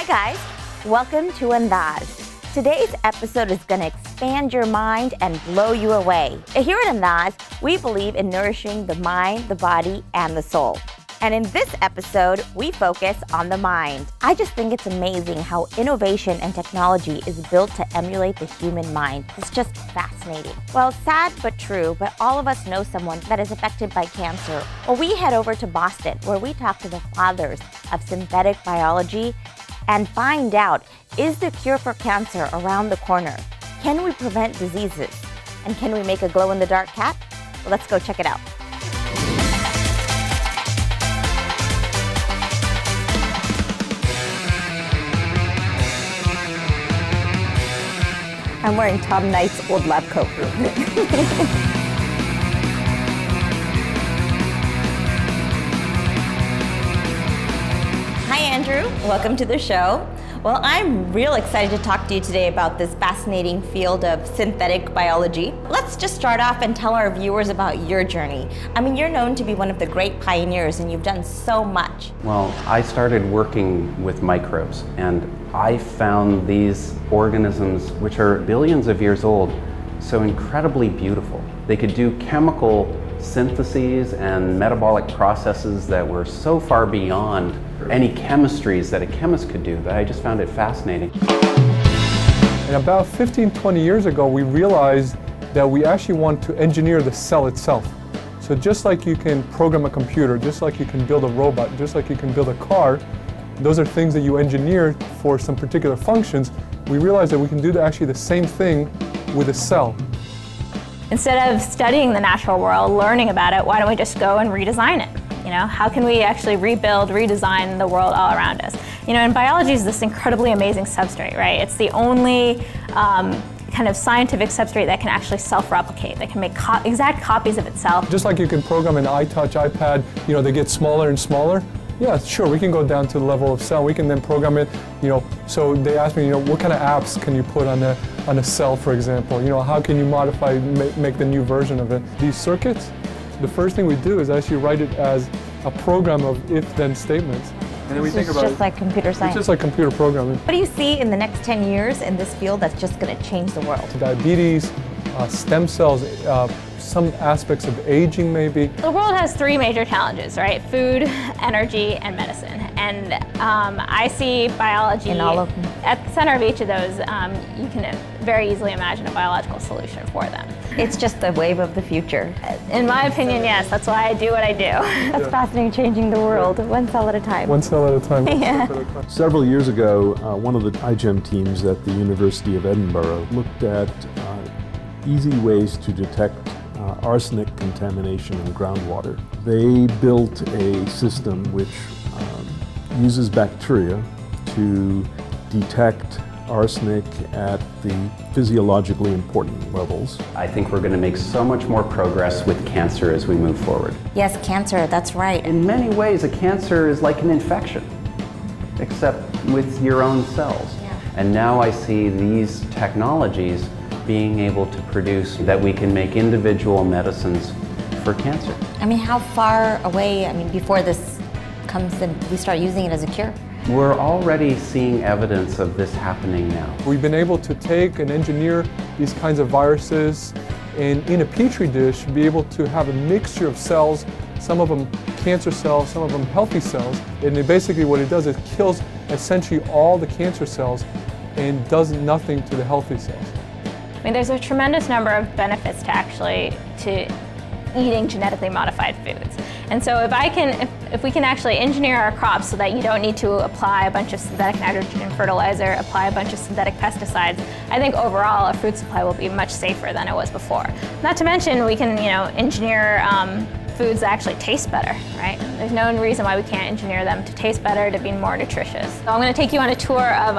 Hi guys, welcome to Andaaz. Today's episode is going to expand your mind and blow you away. Here at Andaaz, we believe in nourishing the mind, the body, and the soul. And in this episode, we focus on the mind. I just think it's amazing how innovation and technology is built to emulate the human mind. It's just fascinating. Well, sad but true, but all of us know someone that is affected by cancer. Well, we head over to Boston, where we talk to the fathers of synthetic biology and find out, is the cure for cancer around the corner? Can we prevent diseases? And can we make a glow-in-the-dark cat? Well, let's go check it out. I'm wearing Tom Knight's old lab coat. Hi Andrew, welcome to the show. Well, I'm real excited to talk to you today about this fascinating field of synthetic biology. Let's just start off and tell our viewers about your journey. I mean, you're known to be one of the great pioneers and you've done so much. Well, I started working with microbes and I found these organisms, which are billions of years old, so incredibly beautiful. They could do chemical syntheses and metabolic processes that were so far beyond any chemistries that a chemist could do that I just found it fascinating. And about 15-20 years ago, we realized that we actually want to engineer the cell itself. So just like you can program a computer, just like you can build a robot, just like you can build a car, those are things that you engineer for some particular functions. We realized that we can do actually the same thing with a cell. Instead of studying the natural world, learning about it, why don't we just go and redesign it? You know, how can we actually rebuild, redesign the world all around us? You know, and biology is this incredibly amazing substrate, right? It's the only kind of scientific substrate that can actually self-replicate, that can make exact copies of itself. Just like you can program an iTouch iPad, you know, they get smaller and smaller. Yeah, sure, we can go down to the level of cell. We can then program it, you know, so they asked me, you know, what kind of apps can you put on a cell, for example? You know, how can you modify, make the new version of it? These circuits, the first thing we do is actually write it as a program of if-then statements. And then we think about it. It's just like computer science. It's just like computer programming. What do you see in the next 10 years in this field that's just going to change the world? Diabetes, stem cells, some aspects of aging maybe. The world has three major challenges, right? Food, energy, and medicine. And I see biology in all of them. At the center of each of those. You can very easily imagine a biological solution for them. It's just the wave of the future. In my opinion, yes. That's why I do what I do. That's fascinating, changing the world, one cell at a time. One cell at a time. Yeah. Several years ago, one of the iGEM teams at the University of Edinburgh looked at easy ways to detect arsenic contamination in groundwater. They built a system which uses bacteria to detect arsenic at the physiologically important levels. I think we're going to make so much more progress with cancer as we move forward. Yes, cancer, that's right. In many ways, a cancer is like an infection, except with your own cells. Yeah. And now I see these technologies being able to produce that we can make individual medicines for cancer. I mean, how far away, before this comes and we start using it as a cure? We're already seeing evidence of this happening now. We've been able to take and engineer these kinds of viruses and in a petri dish be able to have a mixture of cells, some of them cancer cells, some of them healthy cells, and basically what it does is kills essentially all the cancer cells and does nothing to the healthy cells. I mean, there's a tremendous number of benefits to eating genetically modified foods. And so if we can actually engineer our crops so that you don't need to apply a bunch of synthetic nitrogen fertilizer, apply a bunch of synthetic pesticides, I think overall a food supply will be much safer than it was before. Not to mention we can, engineer foods that actually taste better, right? There's no reason why we can't engineer them to taste better, to be more nutritious. So I'm going to take you on a tour of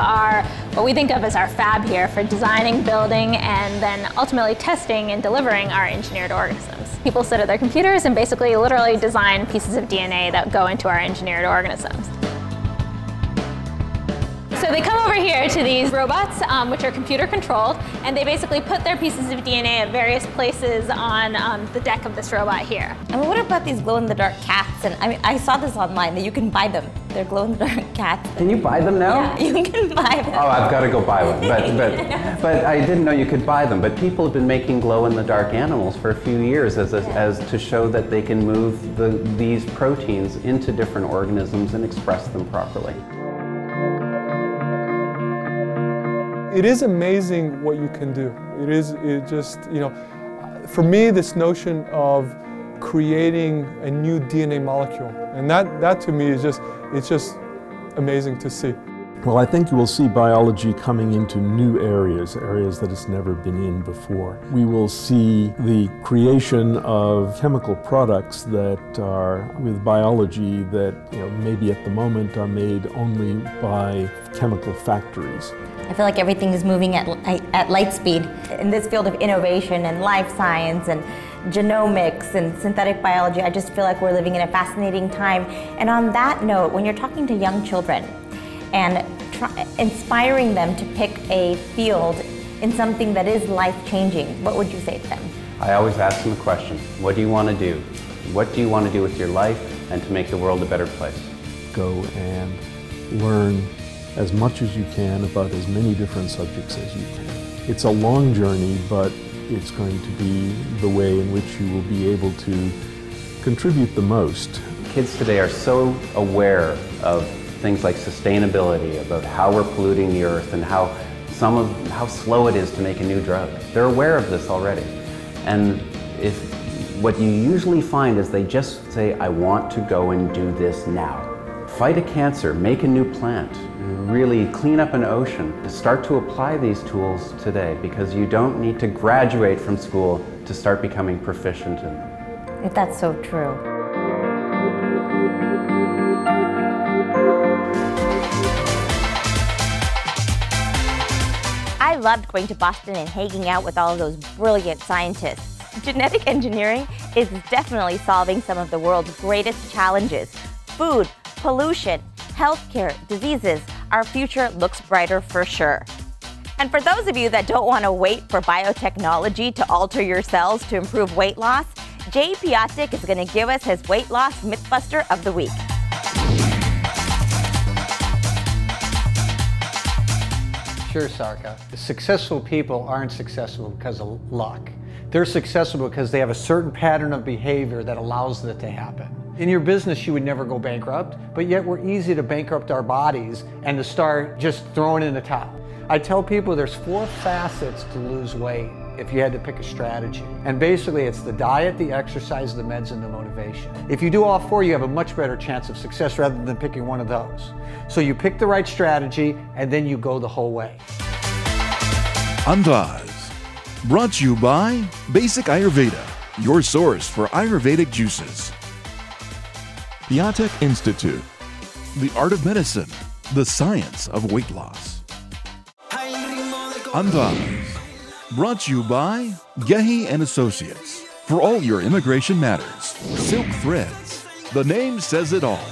what we think of as our fab here for designing, building, and then ultimately testing and delivering our engineered organisms. People sit at their computers and basically literally design pieces of DNA that go into our engineered organisms. So they come over here to these robots, which are computer controlled, and they basically put their pieces of DNA at various places on the deck of this robot here. I mean, what about these glow-in-the-dark cats? And I mean, I saw this online that you can buy them. They're glow-in-the-dark cats. Can you buy them now? Yeah, you can buy them. Oh, I've got to go buy one. But I didn't know you could buy them. But people have been making glow-in-the-dark animals for a few years as to show that they can move these proteins into different organisms and express them properly. It is amazing what you can do. It just, you know, for me, this notion of creating a new DNA molecule, and that to me is just, it's just amazing to see. Well, I think you will see biology coming into new areas that it's never been in before. We will see the creation of chemical products that are with biology that, you know, maybe at the moment are made only by chemical factories. I feel like everything is moving at light speed in this field of innovation and life science and genomics and synthetic biology. I just feel like we're living in a fascinating time. And on that note, when you're talking to young children and inspiring them to pick a field in something that is life-changing, what would you say to them? I always ask them a question. What do you want to do? What do you want to do with your life and to make the world a better place? Go and learn as much as you can about as many different subjects as you can. It's a long journey, but it's going to be the way in which you will be able to contribute the most. Kids today are so aware of things like sustainability, about how we're polluting the earth and how slow it is to make a new drug. They're aware of this already. And what you usually find is they just say, I want to go and do this now. Fight a cancer, make a new plant, really clean up an ocean. Start to apply these tools today because you don't need to graduate from school to start becoming proficient in them. That's so true. I loved going to Boston and hanging out with all of those brilliant scientists. Genetic engineering is definitely solving some of the world's greatest challenges. Food, pollution, healthcare, diseases. Our future looks brighter for sure. And for those of you that don't want to wait for biotechnology to alter your cells to improve weight loss, Jay Piatek is going to give us his weight loss Mythbuster of the week. Sure, Sarka. Successful people aren't successful because of luck. They're successful because they have a certain pattern of behavior that allows that to happen. In your business, you would never go bankrupt, but yet we're easy to bankrupt our bodies and to start just throwing in the towel. I tell people there's 4 facets to lose weight if you had to pick a strategy. And basically it's the diet, the exercise, the meds, and the motivation. If you do all 4, you have a much better chance of success rather than picking one of those. So you pick the right strategy and then you go the whole way. Andaaz, brought to you by Basic Ayurveda, your source for Ayurvedic juices. Piatek Institute, the art of medicine, the science of weight loss. Andaaz, brought to you by Gehi and Associates, for all your immigration matters. Silk threads, the name says it all.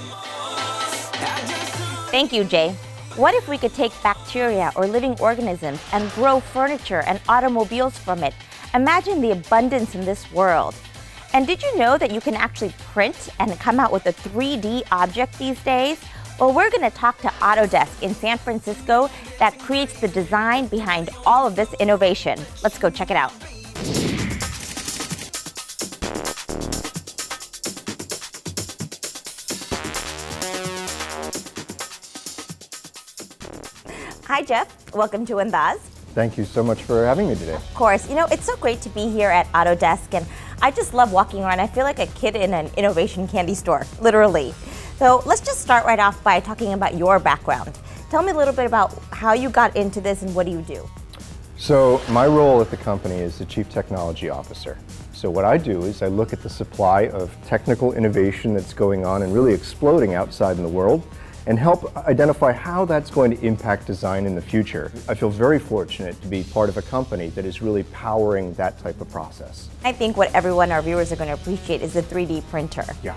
Thank you, Jay. What if we could take bacteria or living organisms and grow furniture and automobiles from it? Imagine the abundance in this world. And did you know that you can actually print and come out with a 3D object these days? Well, we're going to talk to Autodesk in San Francisco that creates the design behind all of this innovation. Let's go check it out. Hi, Jeff. Welcome to Andaaz. Thank you so much for having me today. Of course. You know, it's so great to be here at Autodesk, and I just love walking around. I feel like a kid in an innovation candy store, literally. So let's just start right off by talking about your background. Tell me a little bit about how you got into this and what do you do? So my role at the company is the Chief Technology Officer. So what I do is I look at the supply of technical innovation that's going on and really exploding outside in the world and help identify how that's going to impact design in the future. I feel very fortunate to be part of a company that is really powering that type of process. I think what everyone, our viewers, are going to appreciate is the 3D printer. Yeah.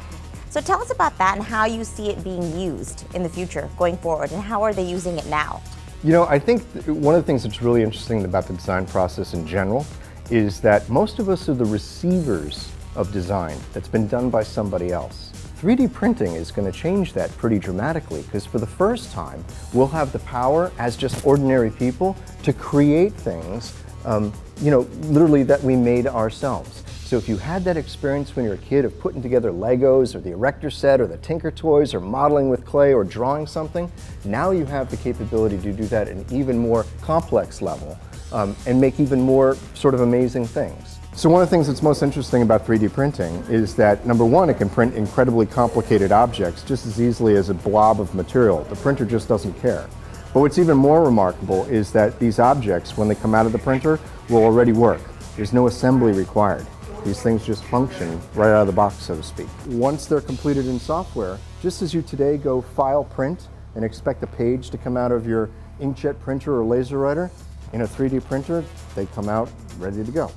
So tell us about that and how you see it being used in the future going forward, and how are they using it now? You know, I think one of the things that's really interesting about the design process in general is that most of us are the receivers of design that's been done by somebody else. 3D printing is going to change that pretty dramatically, because for the first time we'll have the power as just ordinary people to create things, you know, literally that we made ourselves. So if you had that experience when you were a kid of putting together Legos or the Erector set or the Tinker Toys or modeling with clay or drawing something, now you have the capability to do that at an even more complex level and make even more sort of amazing things. So one of the things that's most interesting about 3D printing is that, number one, it can print incredibly complicated objects just as easily as a blob of material. The printer just doesn't care. But what's even more remarkable is that these objects, when they come out of the printer, will already work. There's no assembly required. These things just function right out of the box, so to speak. Once they're completed in software, just as you today go file print and expect a page to come out of your inkjet printer or laser writer, in a 3D printer, they come out ready to go.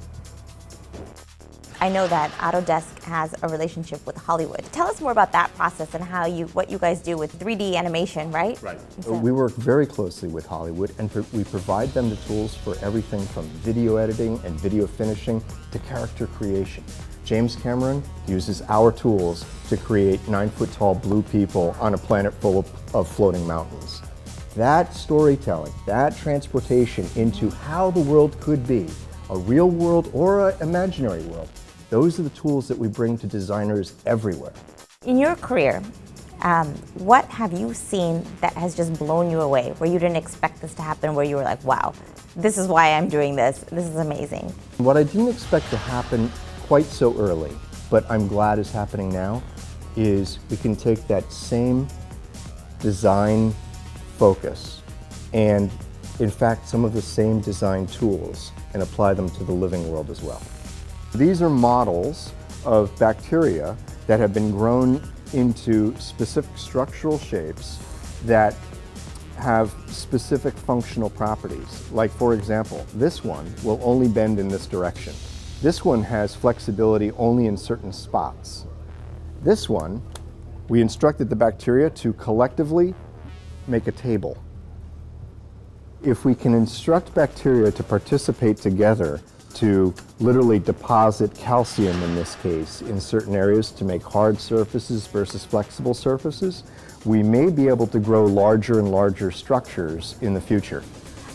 I know that Autodesk has a relationship with Hollywood. Tell us more about that process and what you guys do with 3D animation, right? Right. We work very closely with Hollywood, and we provide them the tools for everything from video editing and video finishing to character creation. James Cameron uses our tools to create 9-foot-tall blue people on a planet full of floating mountains. That storytelling, that transportation into how the world could be, a real world or an imaginary world, those are the tools that we bring to designers everywhere. In your career, what have you seen that has just blown you away, where you didn't expect this to happen, where you were like, wow, this is why I'm doing this, this is amazing? What I didn't expect to happen quite so early, but I'm glad is happening now, is we can take that same design focus and, in fact, some of the same design tools and apply them to the living world as well. These are models of bacteria that have been grown into specific structural shapes that have specific functional properties. Like, for example, this one will only bend in this direction. This one has flexibility only in certain spots. This one, we instructed the bacteria to collectively make a table. If we can instruct bacteria to participate together to literally deposit calcium, in this case, in certain areas to make hard surfaces versus flexible surfaces, we may be able to grow larger and larger structures in the future.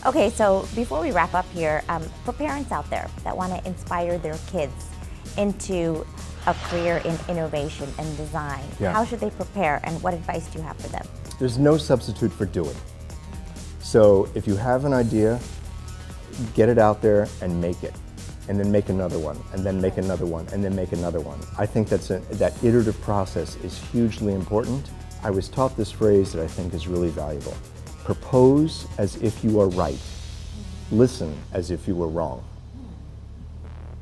Okay, so before we wrap up here, for parents out there that want to inspire their kids into a career in innovation and design, how should they prepare, and what advice do you have for them? There's no substitute for doing. So if you have an idea, get it out there and make it. And then make another one, and then make another one, and then make another one. I think that iterative process is hugely important. I was taught this phrase that I think is really valuable. Propose as if you are right. Listen as if you were wrong.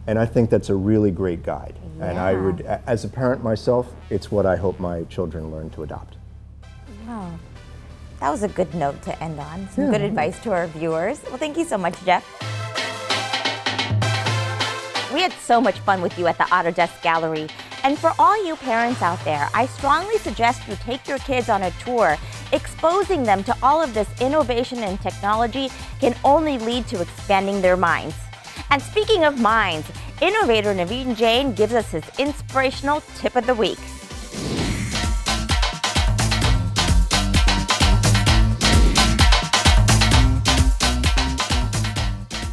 And I think that's a really great guide. Yeah. And I would, as a parent myself, it's what I hope my children learn to adopt. Wow. That was a good note to end on. Some good advice to our viewers. Well, thank you so much, Jeff. We had so much fun with you at the Autodesk Gallery. And for all you parents out there, I strongly suggest you take your kids on a tour. Exposing them to all of this innovation and technology can only lead to expanding their minds. And speaking of minds, innovator Naveen Jain gives us his inspirational tip of the week.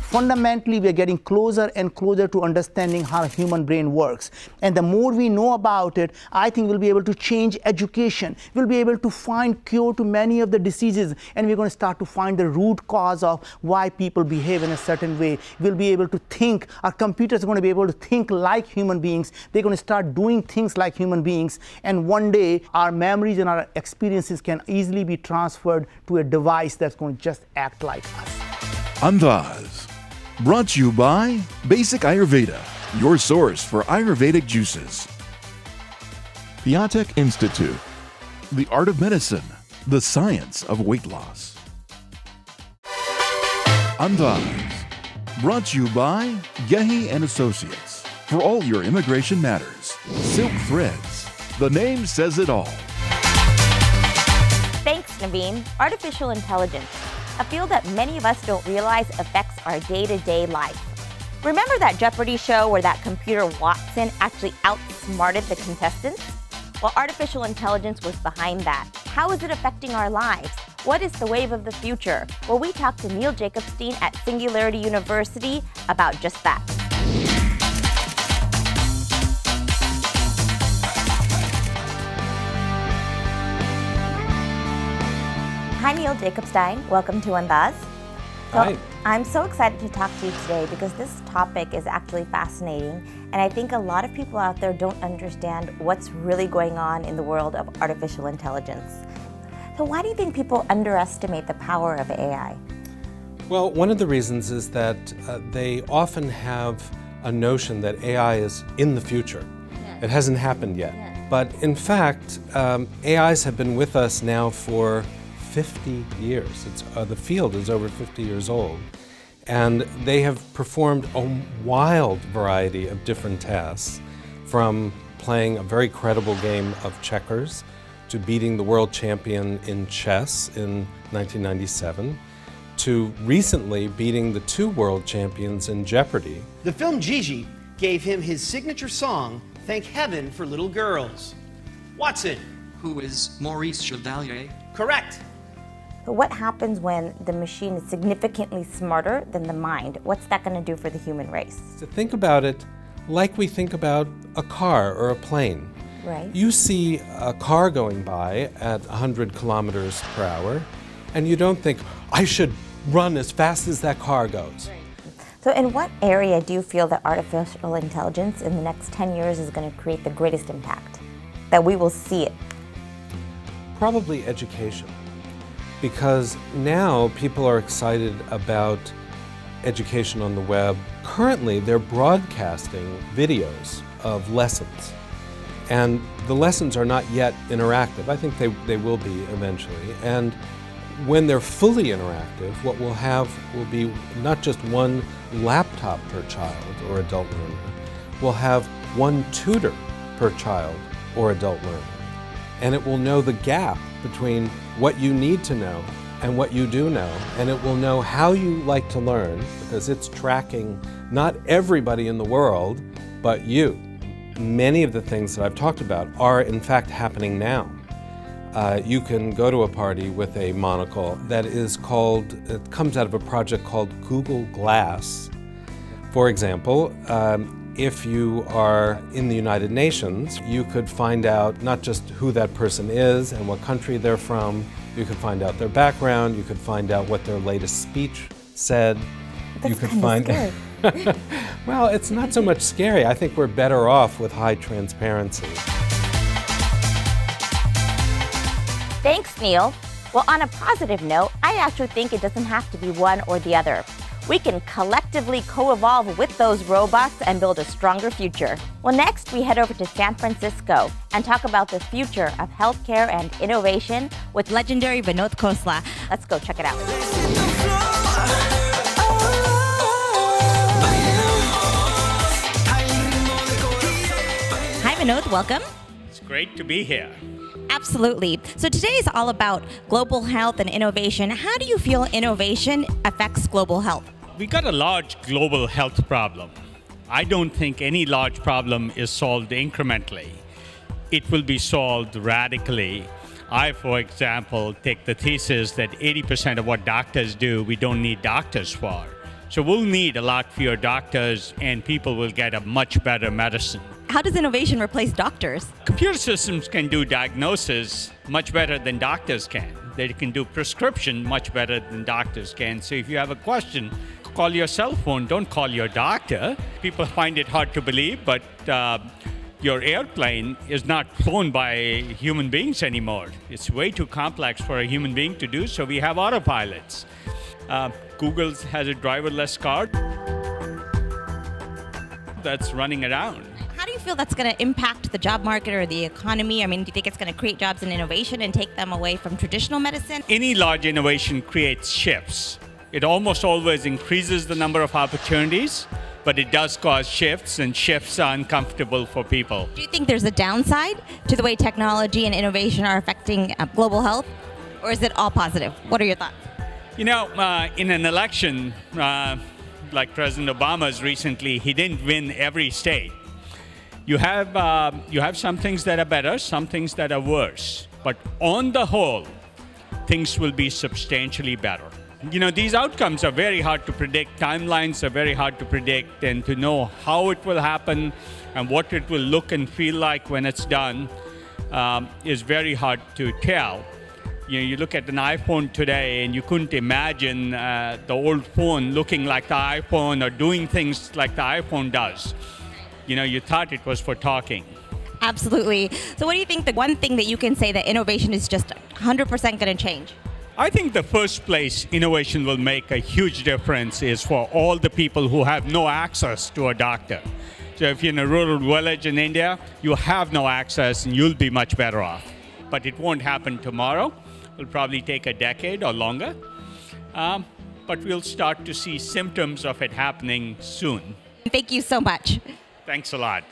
Fundamentally, we are getting closer and closer to understanding how a human brain works. And the more we know about it, I think we'll be able to change education. We'll be able to find cure to many of the diseases, and we're going to start to find the root cause of why people behave in a certain way. We'll be able to think. Our computers are going to be able to think like human beings. They're going to start doing things like human beings. And one day, our memories and our experiences can easily be transferred to a device that's going to just act like us. Andaaz. Brought to you by Basic Ayurveda, your source for Ayurvedic juices. Piatek Institute, the art of medicine, the science of weight loss. Andaaz. Brought to you by Gehi and Associates, for all your immigration matters. Silk threads, The name says it all. Thanks, Naveen. Artificial intelligence, a field that many of us don't realize affects our day-to-day life. Remember that Jeopardy show where that computer Watson actually outsmarted the contestants? Well, artificial intelligence was behind that. How is it affecting our lives? What is the wave of the future? Well, we talked to Neil Jacobstein at Singularity University about just that. Hi, Neil Jacobstein. Welcome to Andaaz. Hi. I'm so excited to talk to you today because this topic is actually fascinating, and I think a lot of people out there don't understand what's really going on in the world of artificial intelligence. So why do you think people underestimate the power of AI? Well, one of the reasons is that they often have a notion that AI is in the future. Yeah. It hasn't happened yet. Yeah. But in fact, AIs have been with us now for 50 years. The field is over 50 years old. And they have performed a wild variety of different tasks, from playing a very credible game of checkers to beating the world champion in chess in 1997, to recently beating the 2 world champions in Jeopardy. The film Gigi gave him his signature song, Thank Heaven for Little Girls. Watson. Who is Maurice Chevalier? Correct. So what happens when the machine is significantly smarter than the mind? What's that going to do for the human race? To think about it like we think about a car or a plane. Right. You see a car going by at 100 kilometers per hour, and you don't think, I should run as fast as that car goes. Right. So in what area do you feel that artificial intelligence in the next 10 years is going to create the greatest impact? That we will see it? Probably education. Because now people are excited about education on the web. Currently, they're broadcasting videos of lessons. And the lessons are not yet interactive. I think they will be eventually. And when they're fully interactive, what we'll have will be not just one laptop per child or adult learner. We'll have one tutor per child or adult learner. And it will know the gap between what you need to know and what you do know, and it will know how you like to learn, because it's tracking not everybody in the world, but you. Many of the things that I've talked about are in fact happening now. You can go to a party with a monocle that is called, it comes out of a project called Google Glass. For example, if you are in the United Nations, you could find out not just who that person is and what country they're from, you could find out their background, you could find out what their latest speech said. That's you could kind find of scary. Well, it's not so much scary. I think we're better off with high transparency. Thanks, Neil. Well, on a positive note, I actually think it doesn't have to be one or the other. We can collectively co-evolve with those robots and build a stronger future. Well, next we head over to San Francisco and talk about the future of healthcare and innovation with legendary Vinod Khosla. Let's go check it out. Hi, Vinod. Welcome. It's great to be here. Absolutely. So today is all about global health and innovation. How do you feel innovation affects global health? We got a large global health problem. I don't think any large problem is solved incrementally. It will be solved radically. I, for example, take the thesis that 80% of what doctors do, we don't need doctors for. So we'll need a lot fewer doctors and people will get a much better medicine. How does innovation replace doctors? Computer systems can do diagnosis much better than doctors can. They can do prescription much better than doctors can. So if you have a question, call your cell phone, don't call your doctor. People find it hard to believe, but your airplane is not flown by human beings anymore. It's way too complex for a human being to do, so we have autopilots. Google has a driverless car that's running around. How do you feel that's going to impact the job market or the economy? I mean, do you think it's going to create jobs in innovation and take them away from traditional medicine? Any large innovation creates shifts. It almost always increases the number of opportunities, but it does cause shifts, and shifts are uncomfortable for people. Do you think there's a downside to the way technology and innovation are affecting global health, or is it all positive? What are your thoughts? You know, in an election, like President Obama's recently, he didn't win every state. You have some things that are better, some things that are worse. But on the whole, things will be substantially better. You know, these outcomes are very hard to predict. Timelines are very hard to predict. And to know how it will happen and what it will look and feel like when it's done is very hard to tell. You know, you look at an iPhone today and you couldn't imagine the old phone looking like the iPhone or doing things like the iPhone does. You know, you thought it was for talking. Absolutely. So what do you think the one thing that you can say that innovation is just 100% going to change? I think the first place innovation will make a huge difference is for all the people who have no access to a doctor. So if you're in a rural village in India, you have no access and you'll be much better off. But it won't happen tomorrow. It'll probably take a decade or longer. But we'll start to see symptoms of it happening soon. Thank you so much. Thanks a lot.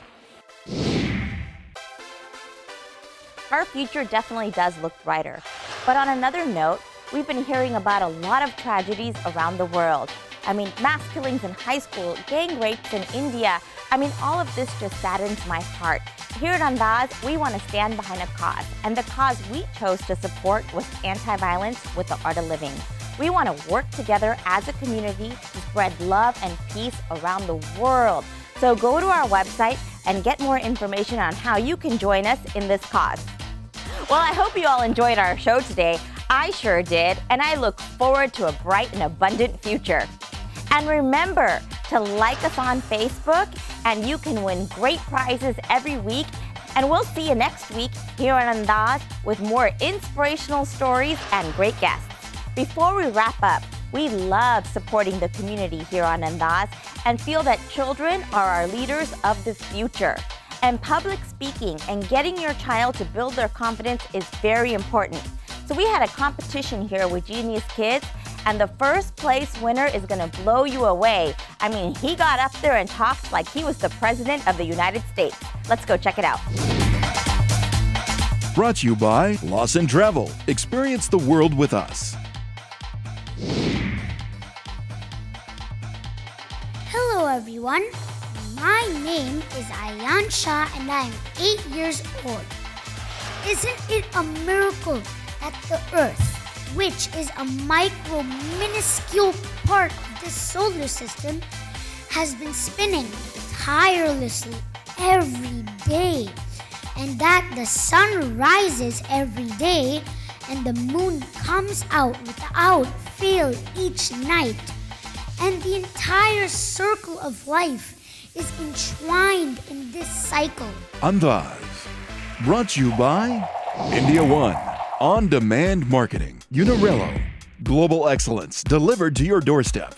Our future definitely does look brighter. But on another note, we've been hearing about a lot of tragedies around the world. I mean, mass killings in high school, gang rapes in India. I mean, all of this just saddens my heart. Here at Andaaz, we want to stand behind a cause, and the cause we chose to support was anti-violence with the art of living. We want to work together as a community to spread love and peace around the world. So go to our website and get more information on how you can join us in this cause. Well, I hope you all enjoyed our show today. I sure did, and I look forward to a bright and abundant future. And remember to like us on Facebook, and you can win great prizes every week. And we'll see you next week here on Andaaz with more inspirational stories and great guests. Before we wrap up, we love supporting the community here on Andaaz and feel that children are our leaders of the future. And public speaking and getting your child to build their confidence is very important. So we had a competition here with Genius Kids, and the first place winner is going to blow you away. I mean, he got up there and talked like he was the President of the United States. Let's go check it out. Brought to you by Lawson Travel. Experience the world with us. Hello everyone, my name is Ayan Shah and I am 8 years old. Isn't it a miracle that the Earth, which is a minuscule part of the solar system, has been spinning tirelessly every day, and that the sun rises every day and the moon comes out without fail each night, and the entire circle of life is entwined in this cycle. Andaaz. Brought to you by India One. On-demand marketing. Unirello. Global excellence delivered to your doorstep.